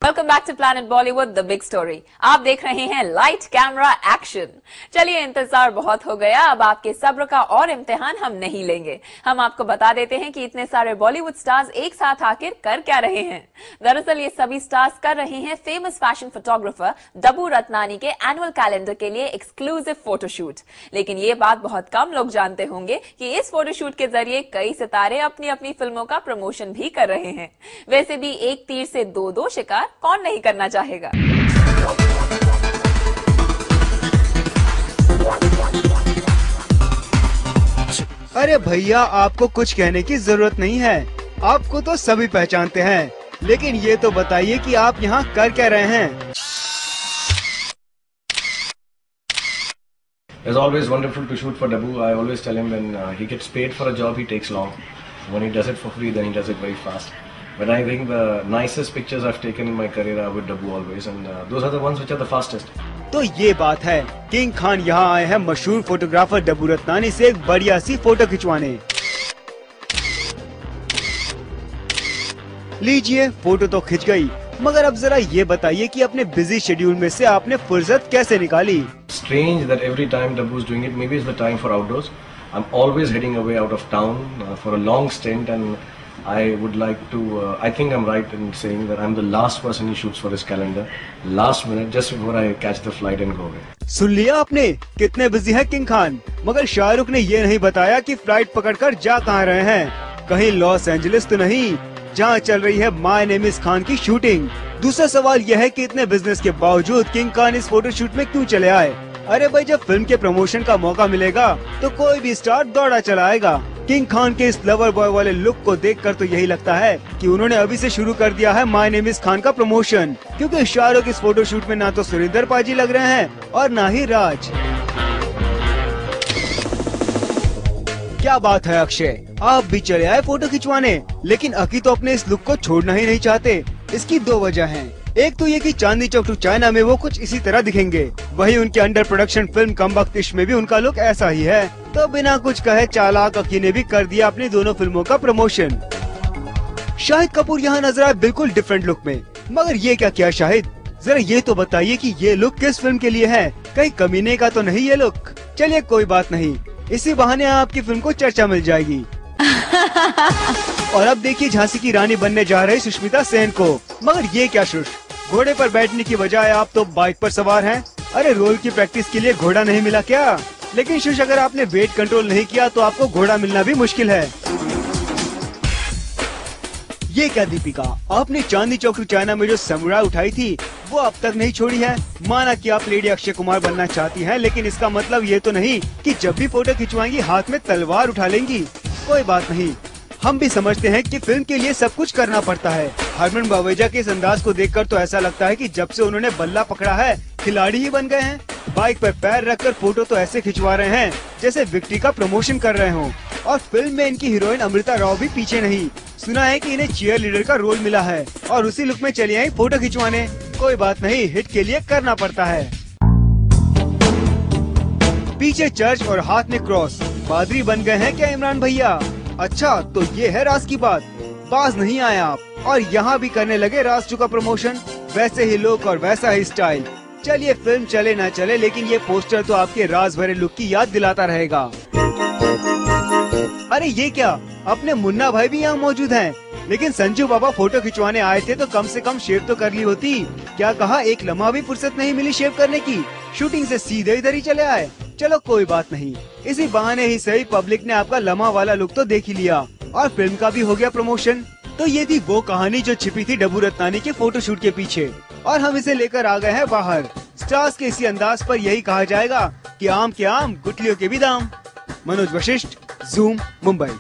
Welcome back to planet Bollywood the big story. आप देख रहे हैं लाइट कैमरा एक्शन। चलिए, इंतजार बहुत हो गया, अब आपके सब्र का और इम्तिहान हम नहीं लेंगे। हम आपको बता देते हैं कि इतने सारे बॉलीवुड स्टार्स एक साथ आखिर कर क्या रहे हैं। दरअसल ये सभी स्टार्स कर रहे हैं फेमस फैशन फोटोग्राफर डब्बू रत्नानी के एनुअल कैलेंडर के लिए एक्सक्लूसिव फोटोशूट। लेकिन ये बात बहुत कम लोग जानते होंगे कि इस फोटोशूट के जरिए कई सितारे अपनी अपनी फिल्मों का प्रमोशन भी कर रहे हैं। वैसे भी एक तीर से दो शिकार कौन नहीं करना चाहेगा। अरे भैया, आपको कुछ कहने की जरूरत नहीं है, आपको तो सभी पहचानते हैं। लेकिन ये तो बताइए कि आप यहाँ कर क्या रहे हैं। It's always wonderful to shoot for Dabu. I always tell him when he gets paid for a job, he takes long. When he does it for free, then he does it very fast. But I think the nicest pictures I've taken in my career are with Dabu always, and those are the ones which are the fastest. तो ये बात है, king Khan यहाँ आए हैं मशहूर photographer डब्बू रत्नानी से एक बढ़िया सी फोटो खिंचवाने। लीजिए, फोटो तो खिंच गई, मगर अब जरा ये बताइए कि अपने बिजी शेड्यूल में से आपने फुर्सत कैसे निकाली। Strange that every time Dabu is doing it, maybe it's the time for outdoors. I'm always heading away out of town for a long stint, and I would like to. I think I'm right in saying that I'm the last person he shoots for his calendar, last minute, just before I catch the flight and go away. सुन लिया आपने, कितने busy है king Khan. मगर शाहरुख ने ये नहीं बताया कि फ्लाइट पकड़कर जा कहाँ रहे हैं। कहीं लॉस एंजलिस तो नहीं, जहाँ चल रही है माय नेम इज खान की शूटिंग। दूसरा सवाल यह है कि इतने बिजनेस के बावजूद किंग खान इस फोटोशूट में क्यों चले आए। अरे भाई, जब फिल्म के प्रमोशन का मौका मिलेगा तो कोई भी स्टार दौड़ा चला आएगा। किंग खान के इस लवर बॉय वाले लुक को देखकर तो यही लगता है कि उन्होंने अभी से शुरू कर दिया है माय नेम इज खान का प्रमोशन, क्योंकि शाहरुख इस फोटोशूट में ना तो सुरिंदर पाजी लग रहे हैं और ना ही राज। क्या बात है अक्षय, आप भी चले आए फोटो खिंचवाने। लेकिन अकी तो अपने इस लुक को छोड़ना ही नहीं चाहते। इसकी दो वजह हैं। एक तो ये कि चांदनी चौक टू चाइना में वो कुछ इसी तरह दिखेंगे, वहीं उनके अंडर प्रोडक्शन फिल्म कम वक्त इश्क में भी उनका लुक ऐसा ही है। तो बिना कुछ कहे चालाक अकी ने भी कर दिया अपनी दोनों फिल्मों का प्रमोशन। शाहिद कपूर यहाँ नजर आए बिल्कुल डिफरेंट लुक में। मगर ये क्या किया शाहिद, जरा ये तो बताइए कि ये लुक किस फिल्म के लिए है, कहीं कमीने का तो नहीं ये लुक। चलिए कोई बात नहीं, इसी बहाने आपकी फिल्म को चर्चा मिल जाएगी। और अब देखिए झांसी की रानी बनने जा रही सुष्मिता सेन को। मगर ये क्या शुश, घोड़े पर बैठने की बजाय आप तो बाइक पर सवार हैं। अरे रोल की प्रैक्टिस के लिए घोड़ा नहीं मिला क्या? लेकिन शुश, अगर आपने वेट कंट्रोल नहीं किया तो आपको घोड़ा मिलना भी मुश्किल है। ये क्या दीपिका, आपने चांदनी चौक टू चाइना में जो समुराई उठाई थी वो अब तक नहीं छोड़ी है। माना कि आप लेडी अक्षय कुमार बनना चाहती हैं, लेकिन इसका मतलब ये तो नहीं कि जब भी फोटो खिंचवाएंगी हाथ में तलवार उठा लेंगी। कोई बात नहीं, हम भी समझते हैं कि फिल्म के लिए सब कुछ करना पड़ता है। हरमन बावेजा के इस अंदाज को देखकर तो ऐसा लगता है कि जब से उन्होंने बल्ला पकड़ा है खिलाड़ी ही बन गए हैं। बाइक पर पैर रखकर फोटो तो ऐसे खिंचवा रहे हैं जैसे विक्ट्री का प्रमोशन कर रहे हों। और फिल्म में इनकी हीरोइन अमृता राव भी पीछे नहीं। सुना है कि इन्हें चीयर लीडर का रोल मिला है और उसी लुक में चली आई फोटो खिंचवाने। कोई बात नहीं, हिट के लिए करना पड़ता है। पीछे चर्च और हाथ में क्रॉस, पादरी बन गए हैं क्या इमरान भैया? अच्छा, तो ये है राज की बात। बाज नहीं आए आप, और यहाँ भी करने लगे राज टू का प्रमोशन। वैसे ही लुक और वैसा ही स्टाइल। चलिए, फिल्म चले ना चले, लेकिन ये पोस्टर तो आपके राज भरे लुक की याद दिलाता रहेगा। अरे ये क्या, अपने मुन्ना भाई भी यहाँ मौजूद हैं। लेकिन संजू बाबा फोटो खिंचवाने आए थे तो कम से कम शेव तो कर ली होती। क्या कहा, एक लम्हा भी फुर्सत नहीं मिली शेव करने की। शूटिंग से सीधे इधर ही चले आए। चलो कोई बात नहीं, इसी बहाने ही सही पब्लिक ने आपका लम्हा वाला लुक तो देख ही लिया और फिल्म का भी हो गया प्रमोशन। तो ये थी वो कहानी जो छिपी थी डब्बू रत्नानी के फोटोशूट के पीछे, और हम इसे लेकर आ गए हैं बाहर। स्टार्स के इसी अंदाज पर यही कहा जाएगा कि आम के आम गुठलियों के भी दाम। मनोज वशिष्ठ, ज़ूम, मुंबई।